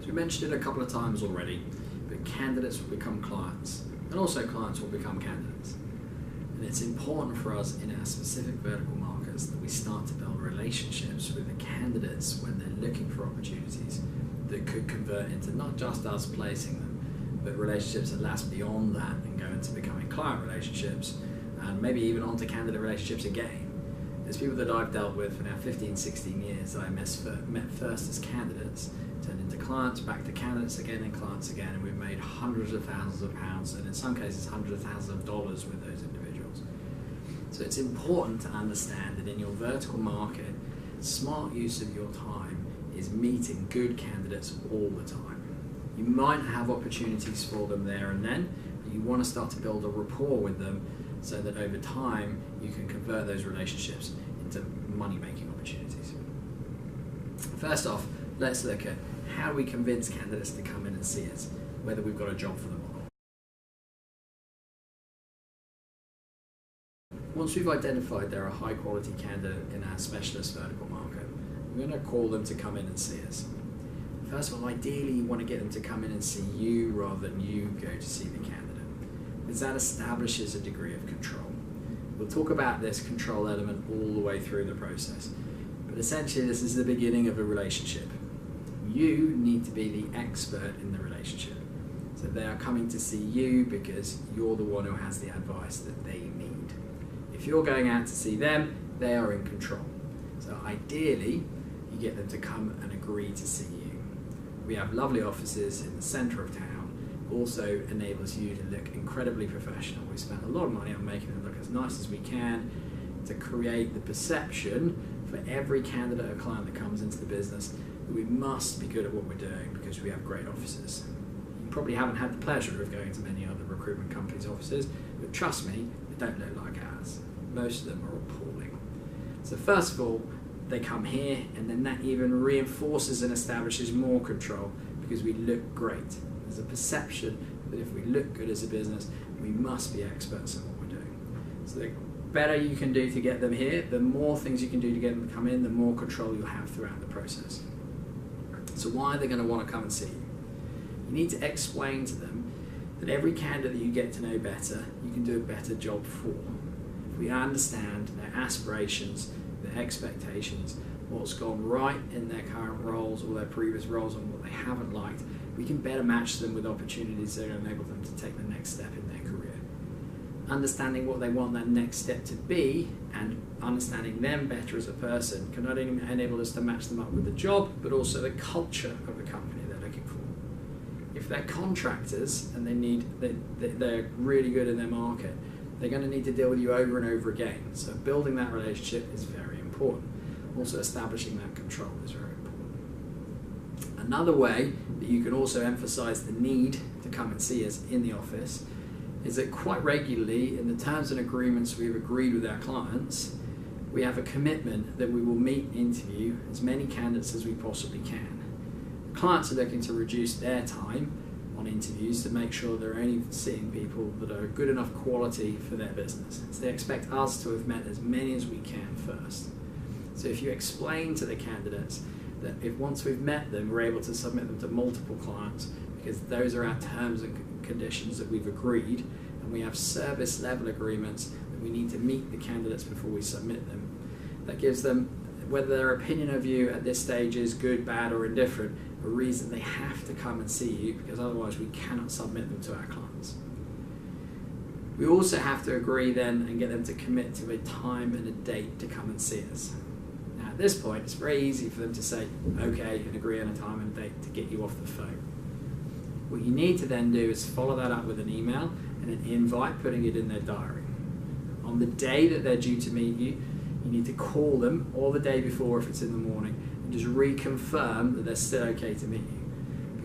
We mentioned it a couple of times already, but candidates will become clients, and also clients will become candidates. And it's important for us in our specific vertical markets that we start to build relationships with the candidates when they're looking for opportunities that could convert into not just us placing them, but relationships that last beyond that and go into becoming client relationships, and maybe even onto candidate relationships again. There's people that I've dealt with for now 15, 16 years that I met first as candidates, turned into clients, back to candidates again and clients again, and we've made hundreds of thousands of pounds, and in some cases hundreds of thousands of dollars with those individuals. So it's important to understand that in your vertical market, smart use of your time is meeting good candidates all the time. You might have opportunities for them there and then, but you want to start to build a rapport with them so that over time you can convert those relationships into money-making opportunities. First off, let's look at how we convince candidates to come in and see us, whether we've got a job for them or not. Once we've identified they're a high-quality candidate in our specialist vertical market, we're going to call them to come in and see us. First of all, ideally you want to get them to come in and see you rather than you go to see the candidate, because that establishes a degree of control. We'll talk about this control element all the way through the process, but essentially this is the beginning of a relationship. You need to be the expert in the relationship. So they are coming to see you because you're the one who has the advice that they need. If you're going out to see them, they are in control. So ideally, you get them to come and agree to see you. We have lovely offices in the centre of town. Also enables you to look incredibly professional. We spent a lot of money on making them look as nice as we can to create the perception for every candidate or client that comes into the business that we must be good at what we're doing because we have great offices. You probably haven't had the pleasure of going to many other recruitment companies' offices, but trust me, they don't look like ours. Most of them are appalling. So first of all, they come here, and then that even reinforces and establishes more control because we look great. There's a perception that if we look good as a business, we must be experts in what we're doing. So the better you can do to get them here, the more things you can do to get them to come in, the more control you'll have throughout the process. So why are they going to want to come and see you? You need to explain to them that every candidate that you get to know better, you can do a better job for. If we understand their aspirations, their expectations, what's gone right in their current roles or their previous roles and what they haven't liked, we can better match them with opportunities that enable them to take the next step in their career. Understanding what they want that next step to be and understanding them better as a person can not only enable us to match them up with the job, but also the culture of the company they're looking for. If they're contractors and they're really good in their market, they're going to need to deal with you over and over again. So building that relationship is very important. Also establishing that control is very important. Another way that you can also emphasize the need to come and see us in the office is that quite regularly in the terms and agreements we've agreed with our clients, we have a commitment that we will meet and interview as many candidates as we possibly can. Clients are looking to reduce their time on interviews to make sure they're only seeing people that are good enough quality for their business. So they expect us to have met as many as we can first. So if you explain to the candidates that if once we've met them, we're able to submit them to multiple clients because those are our terms and conditions that we've agreed, and we have service level agreements that we need to meet the candidates before we submit them. That gives them, whether their opinion of you at this stage is good, bad or indifferent, a reason they have to come and see you because otherwise we cannot submit them to our clients. We also have to agree then and get them to commit to a time and a date to come and see us. Now at this point it's very easy for them to say okay and agree on a time and a date to get you off the phone. What you need to then do is follow that up with an email and an invite, putting it in their diary. On the day that they're due to meet you, you need to call them, or the day before if it's in the morning, and just reconfirm that they're still okay to meet you.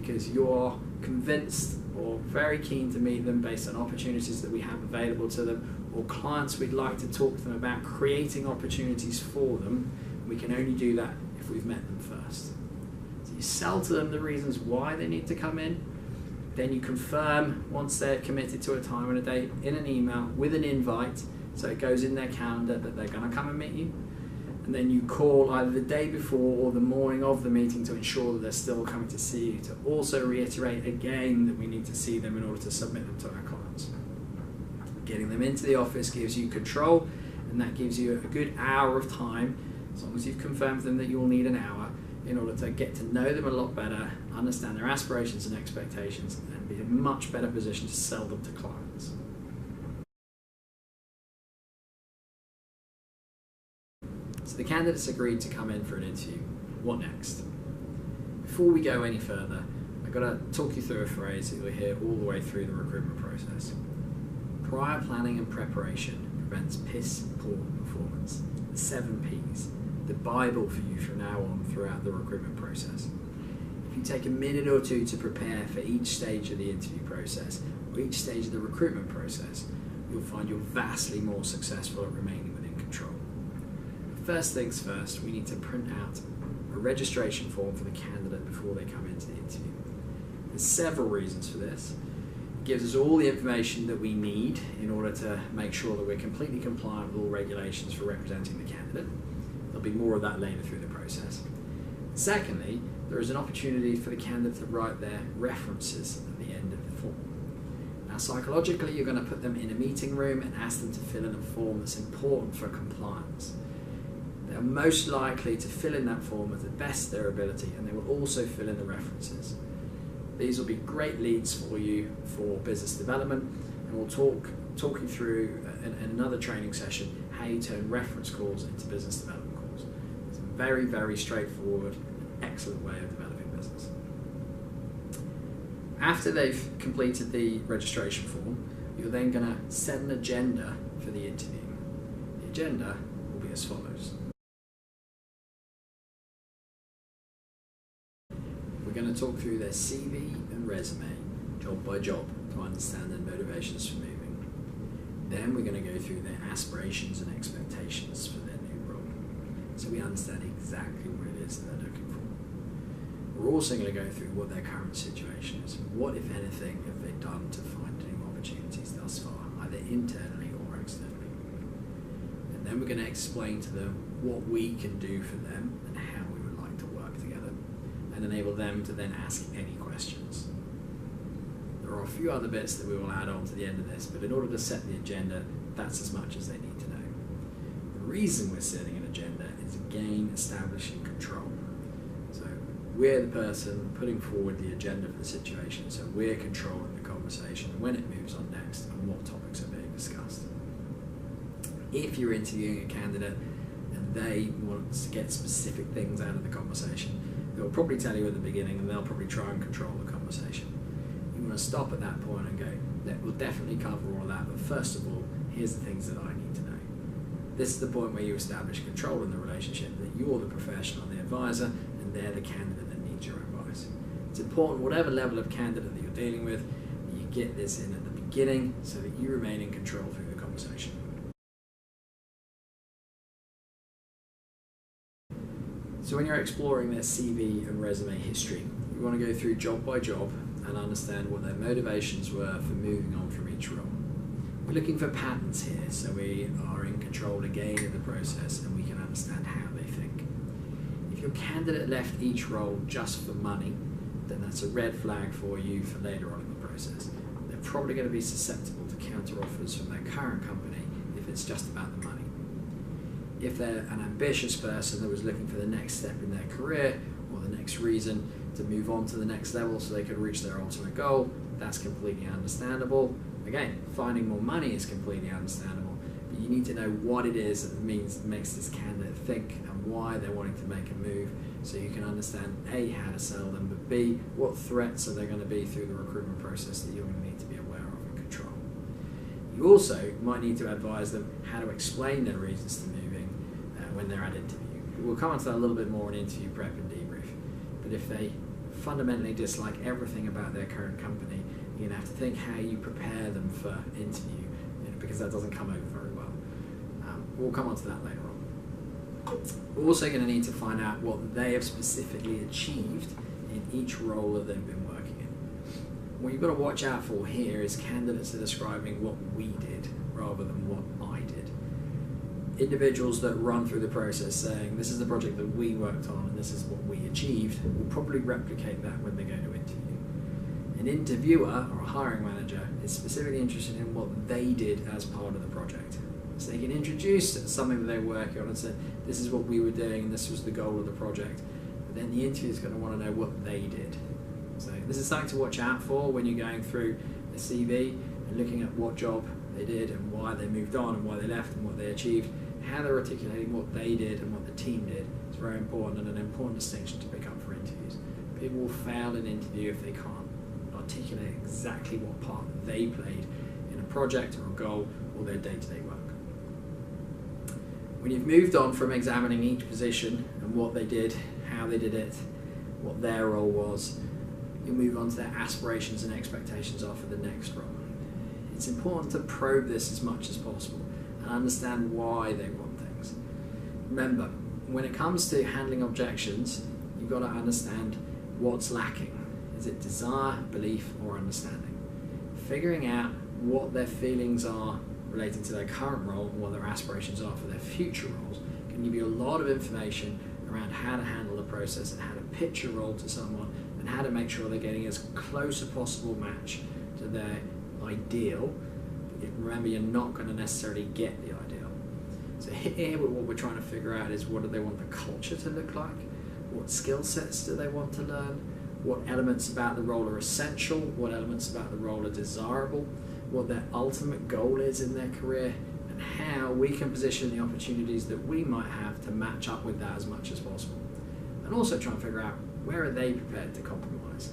Because you're convinced or very keen to meet them based on opportunities that we have available to them, or clients we'd like to talk to them about creating opportunities for them. We can only do that if we've met them first. So you sell to them the reasons why they need to come in, then you confirm once they're committed to a time and a date in an email with an invite, so it goes in their calendar that they're going to come and meet you. and then you call either the day before or the morning of the meeting to ensure that they're still coming to see you, to also reiterate again that we need to see them in order to submit them to our clients. Getting them into the office gives you control, and that gives you a good hour of time, as long as you've confirmed with them that you'll need an hour, in order to get to know them a lot better, understand their aspirations and expectations, and be in a much better position to sell them to clients. So the candidates agreed to come in for an interview. What next? Before we go any further, I've got to talk you through a phrase that you'll hear all the way through the recruitment process. Prior planning and preparation prevents piss-poor performance. The 7 Ps, the Bible for you from now on throughout the recruitment process. If you take a minute or two to prepare for each stage of the interview process, or each stage of the recruitment process, you'll find you're vastly more successful at remaining within control. First things first, we need to print out a registration form for the candidate before they come into the interview. There's several reasons for this. It gives us all the information that we need in order to make sure that we're completely compliant with all regulations for representing the candidate. There'll be more of that later through the process. Secondly, there is an opportunity for the candidate to write their references at the end of the form. Now, psychologically, you're going to put them in a meeting room and ask them to fill in a form that's important for compliance. They're most likely to fill in that form with the best of their ability, and they will also fill in the references. These will be great leads for you for business development, and we'll talk you through in another training session how you turn reference calls into business development calls. It's a very, very straightforward, excellent way of developing business. After they've completed the registration form, you're then going to set an agenda for the interview. The agenda will be as follows. We're going to talk through their CV and resume, job by job, to understand their motivations for moving. Then we're going to go through their aspirations and expectations for their new role, so we understand exactly what it is that they're looking for. We're also going to go through what their current situation is. What, if anything, have they done to find new opportunities thus far, either internally or externally? And then we're going to explain to them what we can do for them and how we would like to work together, and enable them to then ask any questions. There are a few other bits that we will add on to the end of this, but in order to set the agenda, that's as much as they need to know. The reason we're setting an agenda is, again, establishing control. So we're the person putting forward the agenda for the situation, so we're controlling the conversation when it moves on next and what topics are being discussed. If you're interviewing a candidate and they want to get specific things out of the conversation, they'll probably tell you at the beginning, and they'll probably try and control the conversation. You want to stop at that point and go, we'll definitely cover all of that, but first of all, here's the things that I need to know. This is the point where you establish control in the relationship, that you're the professional, the advisor, and they're the candidate that needs your advice. It's important, whatever level of candidate that you're dealing with, that you get this in at the beginning so that you remain in control through the conversation. So when you're exploring their CV and resume history, you want to go through job by job and understand what their motivations were for moving on from each role. We're looking for patterns here, so we are in control again of the process and we can understand how they think. If your candidate left each role just for money, then that's a red flag for you for later on in the process. They're probably going to be susceptible to counter offers from their current company if it's just about the money. If they're an ambitious person that was looking for the next step in their career or the next reason to move on to the next level so they could reach their ultimate goal, that's completely understandable. Again, finding more money is completely understandable, but you need to know what it is that makes this candidate think and why they're wanting to make a move, so you can understand A, how to sell them, but B, what threats are there going to be through the recruitment process that you're going to need to be aware of and control. You also might need to advise them how to explain their reasons to moving when they're at interview. We'll come on to that a little bit more in interview prep and debrief, but if they fundamentally dislike everything about their current company, you're going to have to think how you prepare them for interview, because that doesn't come over very well. We'll come on to that later on. We're also going to need to find out what they have specifically achieved in each role that they've been working in. What you've got to watch out for here is candidates are describing what we did rather than what I did. individuals that run through the process saying, this is the project that we worked on and this is what we achieved, will probably replicate that when they go to interview. An interviewer or a hiring manager is specifically interested in what they did as part of the project. So they can introduce something that they're working on and say, this is what we were doing and this was the goal of the project. But then the interviewer is going to want to know what they did. So this is something to watch out for when you're going through a CV and looking at what job they did and why they moved on and why they left and what they achieved. How they're articulating what they did and what the team did is very important and an important distinction to pick up for interviews. People will fail an interview if they can't articulate exactly what part they played in a project or a goal or their day-to-day work. When you've moved on from examining each position and what they did, how they did it, what their role was, you'll move on to their aspirations and expectations are for the next role. It's important to probe this as much as possible and understand why they want things. Remember, when it comes to handling objections, you've got to understand what's lacking. Is it desire, belief, or understanding? Figuring out what their feelings are relating to their current role and what their aspirations are for their future roles can give you a lot of information around how to handle the process and how to pitch a role to someone and how to make sure they're getting as close a possible match to their ideal. Remember, you're not going to necessarily get the ideal. So here what we're trying to figure out is, what do they want the culture to look like? What skill sets do they want to learn? What elements about the role are essential? What elements about the role are desirable? What their ultimate goal is in their career, and how we can position the opportunities that we might have to match up with that as much as possible. And also try and figure out, where are they prepared to compromise?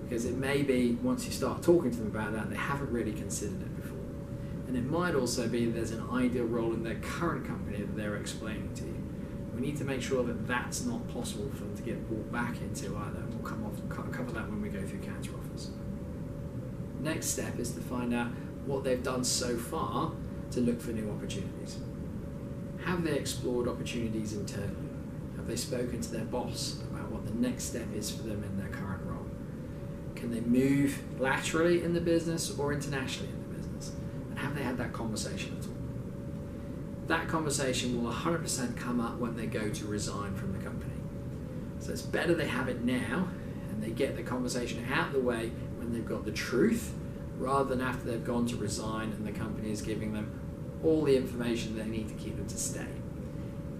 Because it may be, once you start talking to them about that, they haven't really considered it before. And it might also be there's an ideal role in their current company that they're explaining to you. We need to make sure that that's not possible for them to get brought back into either. We'll cover that when we go through counter offers. Next step is to find out what they've done so far to look for new opportunities. Have they explored opportunities internally? Have they spoken to their boss about what the next step is for them in their current role? Can they move laterally in the business or internationally in the business? And have they had that conversation at all? That conversation will 100% come up when they go to resign from the company. So it's better they have it now and they get the conversation out of the way when they've got the truth, rather than after they've gone to resign and the company is giving them all the information they need to keep them to stay.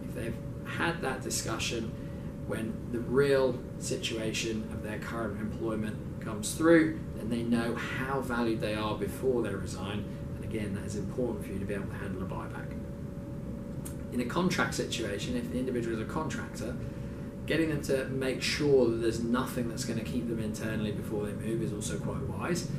If they've had that discussion when the real situation of their current employment comes through, then they know how valued they are before they resign, and again, that is important for you to be able to handle a buyback. In a contract situation, if the individual is a contractor, getting them to make sure that there's nothing that's going to keep them internally before they move is also quite wise,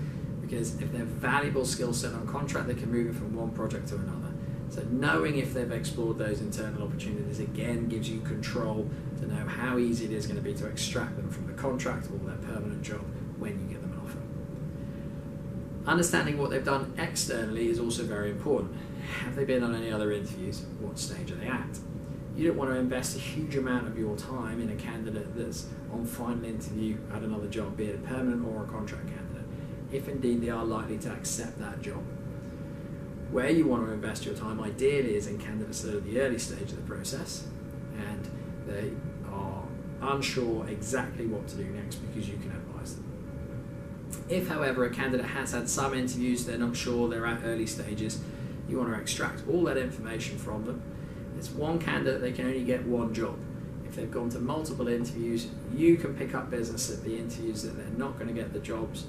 because if they're valuable skill set on contract, they can move it from one project to another. So knowing if they've explored those internal opportunities again gives you control to know how easy it is going to be to extract them from the contract or their permanent job when you get them an offer. Understanding what they've done externally is also very important. Have they been on any other interviews? What stage are they at? You don't want to invest a huge amount of your time in a candidate that's on final interview at another job, be it a permanent or a contract candidate, if indeed they are likely to accept that job. Where you want to invest your time ideally is in candidates that are at the early stage of the process and they are unsure exactly what to do next, because you can advise them. If, however, a candidate has had some interviews, they're not sure, they're at early stages, you want to extract all that information from them. It's one candidate, they can only get one job. If they've gone to multiple interviews, you can pick up business at the interviews that they're not going to get the jobs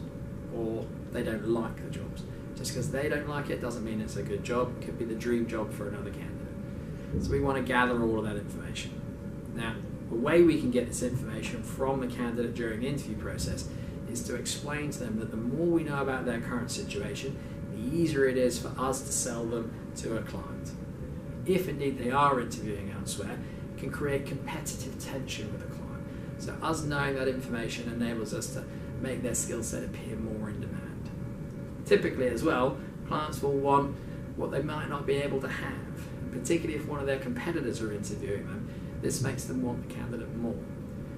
or they don't like the jobs. Just because they don't like it doesn't mean it's a good job. It could be the dream job for another candidate. So we want to gather all of that information. Now, the way we can get this information from the candidate during the interview process is to explain to them that the more we know about their current situation, the easier it is for us to sell them to a client. If indeed they are interviewing elsewhere, it can create competitive tension with a client. So us knowing that information enables us to make their skill set appear more in demand. Typically as well, clients will want what they might not be able to have, and particularly if one of their competitors are interviewing them, this makes them want the candidate more.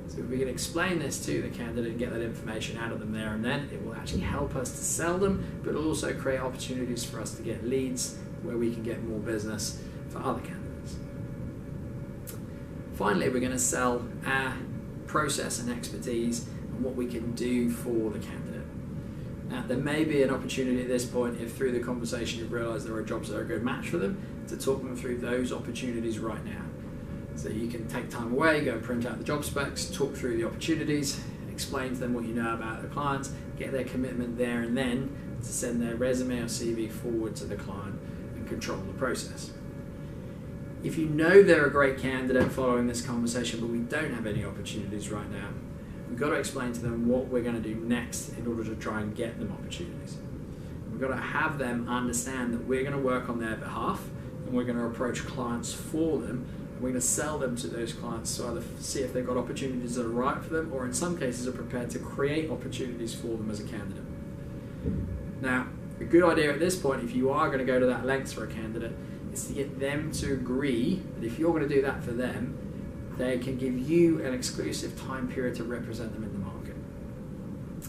So if we can explain this to the candidate and get that information out of them there and then, it will actually help us to sell them, but it'll also create opportunities for us to get leads where we can get more business for other candidates. Finally, we're going to sell our process and expertise and what we can do for the candidate. Now, there may be an opportunity at this point, if through the conversation you've realised there are jobs that are a good match for them, to talk them through those opportunities right now. So you can take time away, go and print out the job specs, talk through the opportunities, explain to them what you know about the clients, get their commitment there and then to send their resume or CV forward to the client and control the process. If you know they're a great candidate following this conversation, but we don't have any opportunities right now, we've got to explain to them what we're going to do next in order to try and get them opportunities. We've got to have them understand that we're going to work on their behalf and we're going to approach clients for them. We're going to sell them to those clients to either see if they've got opportunities that are right for them, or in some cases are prepared to create opportunities for them as a candidate. Now, a good idea at this point, if you are going to go to that length for a candidate, is to get them to agree that if you're going to do that for them, they can give you an exclusive time period to represent them in the market.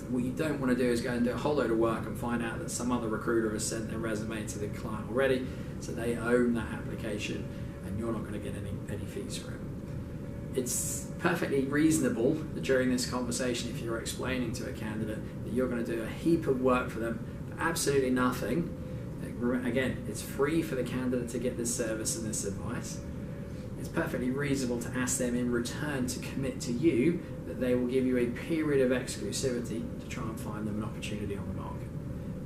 What you don't want to do is go and do a whole load of work and find out that some other recruiter has sent their resume to the client already, so they own that application and you're not going to get any fees for it. It's perfectly reasonable that during this conversation, if you're explaining to a candidate that you're going to do a heap of work for them for absolutely nothing, again, it's free for the candidate to get this service and this advice. It's perfectly reasonable to ask them in return to commit to you that they will give you a period of exclusivity to try and find them an opportunity on the market.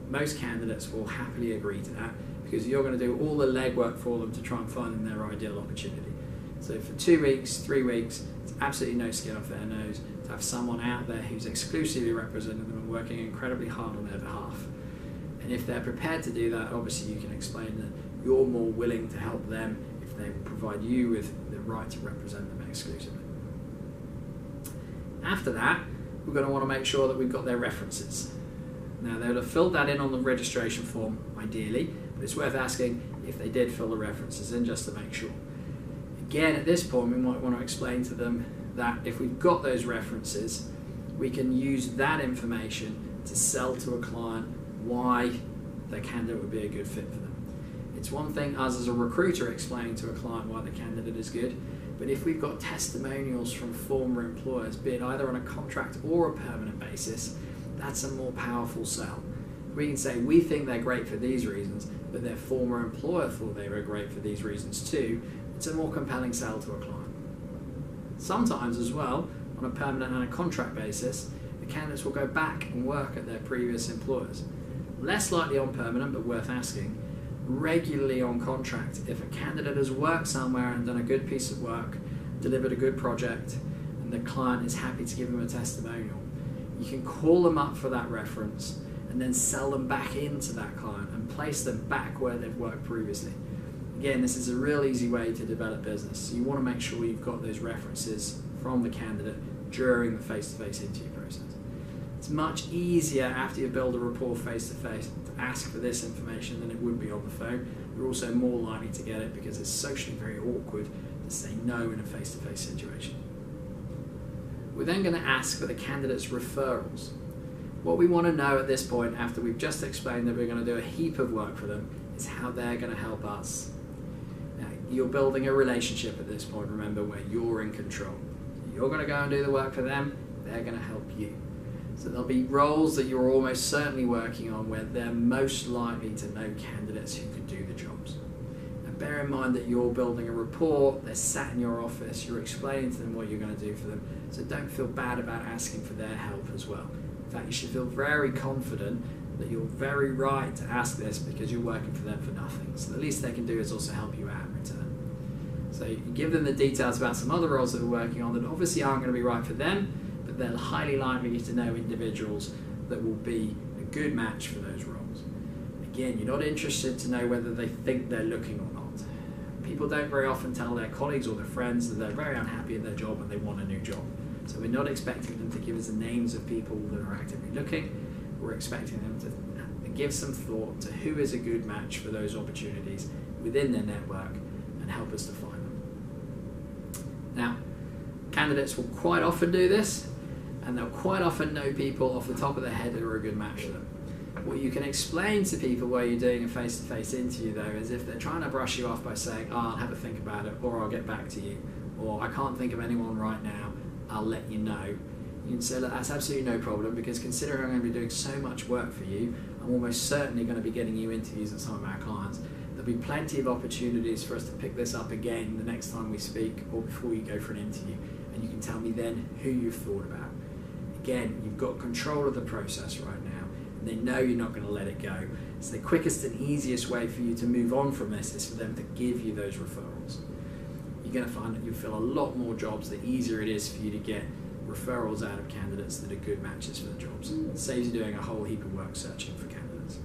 Most candidates will happily agree to that because you're going to do all the legwork for them to try and find them their ideal opportunity. So for 2 weeks, 3 weeks, it's absolutely no skin off their nose to have someone out there who's exclusively representing them and working incredibly hard on their behalf. And if they're prepared to do that, obviously you can explain that you're more willing to help them if they provide you with the right to represent them exclusively. After that, we're going to want to make sure that we've got their references. Now, they'll have filled that in on the registration form, ideally, but it's worth asking if they did fill the references in just to make sure. Again, at this point, we might want to explain to them that if we've got those references, we can use that information to sell to a client why their candidate would be a good fit for them. It's one thing us as a recruiter explaining to a client why the candidate is good, but if we've got testimonials from former employers, be it either on a contract or a permanent basis, that's a more powerful sell. We can say we think they're great for these reasons, but their former employer thought they were great for these reasons too. It's a more compelling sell to a client. Sometimes as well, on a permanent and a contract basis, the candidates will go back and work at their previous employers. Less likely on permanent, but worth asking. Regularly on contract, if a candidate has worked somewhere and done a good piece of work, delivered a good project, and the client is happy to give them a testimonial, you can call them up for that reference and then sell them back into that client and place them back where they've worked previously. Again, this is a real easy way to develop business. So you want to make sure you've got those references from the candidate during the face-to-face interview process. It's much easier after you build a rapport face-to-face to ask for this information than it would be on the phone. You're also more likely to get it because it's socially very awkward to say no in a face-to-face situation. We're then going to ask for the candidate's referrals. What we want to know at this point, after we've just explained that we're going to do a heap of work for them, is how they're going to help us. Now, you're building a relationship at this point, remember, where you're in control. You're going to go and do the work for them, they're going to help you. So there'll be roles that you're almost certainly working on where they're most likely to know candidates who could do the jobs. And bear in mind that you're building a rapport, they're sat in your office, you're explaining to them what you're going to do for them, so don't feel bad about asking for their help as well. In fact, you should feel very confident that you're very right to ask this because you're working for them for nothing. So the least they can do is also help you out in return. So you give them the details about some other roles that we're working on that obviously aren't going to be right for them, but they're highly likely to know individuals that will be a good match for those roles. Again, you're not interested to know whether they think they're looking or not. People don't very often tell their colleagues or their friends that they're very unhappy in their job and they want a new job. So we're not expecting them to give us the names of people that are actively looking. We're expecting them to give some thought to who is a good match for those opportunities within their network and help us to find them. Now, candidates will quite often do this, and they'll quite often know people off the top of their head who are a good match for them. What you can explain to people while you're doing a face-to-face interview, though, is if they're trying to brush you off by saying, oh, I'll have a think about it, or I'll get back to you, or I can't think of anyone right now, I'll let you know. You can say, look, that's absolutely no problem, because considering I'm going to be doing so much work for you, I'm almost certainly going to be getting you interviews at some of our clients. There'll be plenty of opportunities for us to pick this up again the next time we speak or before you go for an interview, and you can tell me then who you've thought about. Again, you've got control of the process right now. They know you're not going to let it go. So the quickest and easiest way for you to move on from this is for them to give you those referrals. You're going to find that you fill a lot more jobs the easier it is for you to get referrals out of candidates that are good matches for the jobs. It saves you doing a whole heap of work searching for candidates.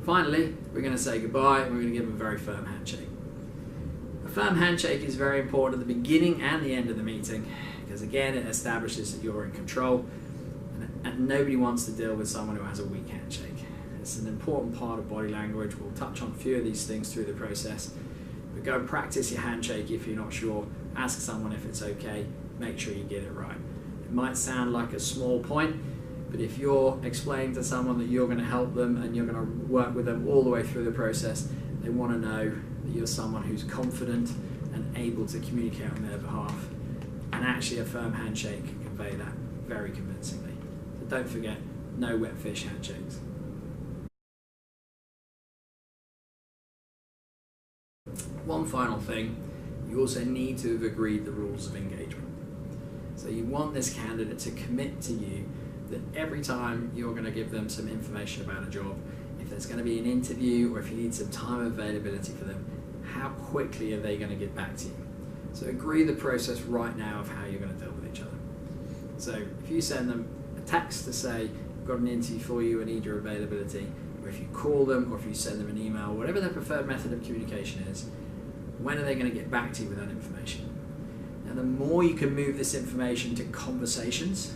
Finally, we're going to say goodbye and we're going to give them a very firm handshake. A firm handshake is very important at the beginning and the end of the meeting because again it establishes that you're in control. And nobody wants to deal with someone who has a weak handshake. It's an important part of body language. We'll touch on a few of these things through the process. But go and practice your handshake if you're not sure. Ask someone if it's okay. Make sure you get it right. It might sound like a small point, but if you're explaining to someone that you're going to help them and you're going to work with them all the way through the process, they want to know that you're someone who's confident and able to communicate on their behalf. And actually a firm handshake can convey that very convincingly. Don't forget, no wet fish handshakes. One final thing, you also need to have agreed the rules of engagement. So you want this candidate to commit to you that every time you're going to give them some information about a job, if there's going to be an interview or if you need some time availability for them, how quickly are they going to get back to you? So agree the process right now of how you're going to deal with each other. So if you send them text to say, I've got an interview for you, I need your availability, or if you call them or if you send them an email, whatever their preferred method of communication is, when are they going to get back to you with that information? Now the more you can move this information to conversations,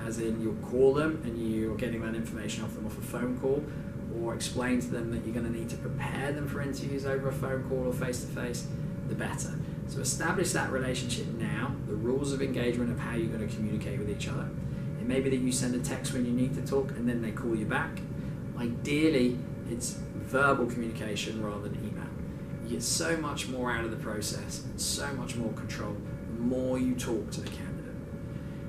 as in you'll call them and you're getting that information off them off a phone call, or explain to them that you're going to need to prepare them for interviews over a phone call or face-to-face, the better. So establish that relationship now, the rules of engagement of how you're going to communicate with each other. It may be that you send a text when you need to talk and then they call you back. Ideally, it's verbal communication rather than email. You get so much more out of the process and so much more control the more you talk to the candidate.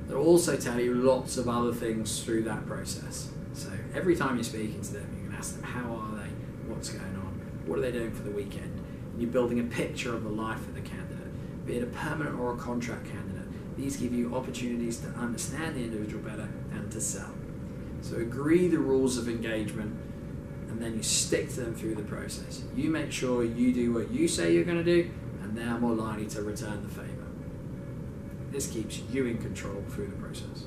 They'll also tell you lots of other things through that process. So every time you're speaking to them, you can ask them, how are they? What's going on? What are they doing for the weekend? And you're building a picture of the life of the candidate, be it a permanent or a contract candidate. These give you opportunities to understand the individual better and to sell. So agree the rules of engagement and then you stick to them through the process. You make sure you do what you say you're going to do and they're more likely to return the favour. This keeps you in control through the process.